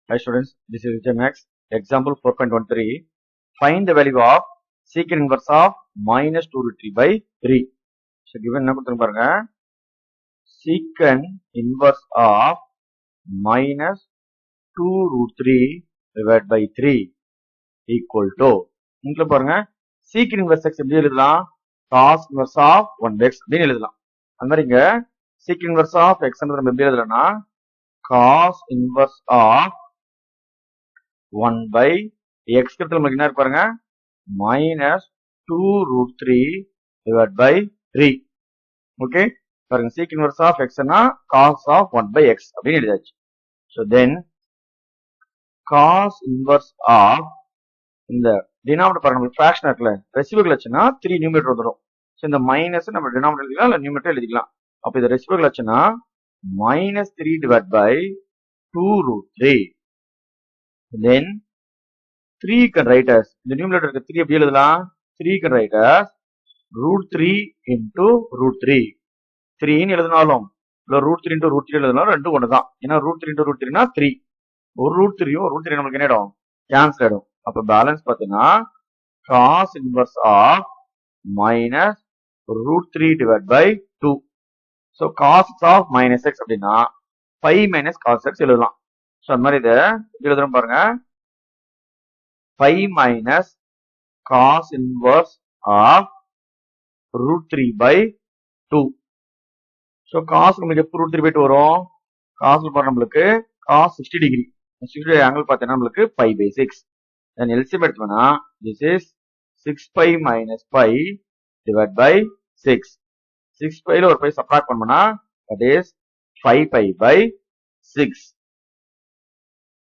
Hi students, this is Max. Example 4.13. Find the value of secant inverse of minus 2 root 3 by 3. So given என்ன கொடுத்துருங்க பாருங்க, secant inverse of minus 2 root 3 divided by 3 equal to, இங்க பாருங்க secant inverse x எப்படி எழுதலாம், cos inverse of 1x அப்படின்னு எழுதலாம். அந்த மாதிரி இங்க secant inverse of x நம்ம எப்படி எழுதலாம்னா cos inverse of 1 by x கிட்ட நமக்கு என்ன இருக்கு பாருங்க, minus 2 root 3 divided by 3. Okay, பாருங்க sec inverse of x னா cos of 1 by x அப்படின்னு எழுதாச்சு. So then cos inverse of இந்த denominator பாருங்க, நமக்கு fraction இருக்குல்ல, reciprocal ஆச்சுன்னா 3 numerator வந்துடும். So இந்த minus நம்ம denominator எழுதிக்கலாம் இல்ல numerator எழுதிக்கலாம். அப்ப இது reciprocal ஆச்சுன்னா minus 3 divided by 2 root 3. Then 3 can write as, இந்த numerator 3 எப்படி எழுதலாம், 3 can write as root 3 into root 3. 3 ன்னு எழுதினாலும் இல்ல root 3 into root 3 எழுதினாலும் ரெண்டும் ஒன்று தான். ஏன்னா root 3 into root 3 னா 3. ஒரு root 3 ஒரு root 3 நமக்கு என்ன ஆயிடும், கேன்சல் ஆயிடும். அப்ப பேலன்ஸ் பார்த்தீங்கன்னா cos inverse of minus root 3 divided by 2. So cos of minus x அப்படின்னா 5 minus cos x எழுதலாம். So அந்த மாதிரி இதை எழுதுறோம் பாருங்க, 5 minus cos inverse of root 3 by 2. So cos நம்மளுக்கு எப்போ root 3 by 2 வரும், cos பாருங்க நம்மளுக்கு cos 60 degree. 60 degree angle பார்த்தீங்கன்னா நம்மளுக்கு pi by 6. Then LCM எடுத்தோம்னா this is 6 pi minus pi divided by 6. 6 pi ல ஒரு pi subtract பண்ணோம்னா that is 5 pi by 6.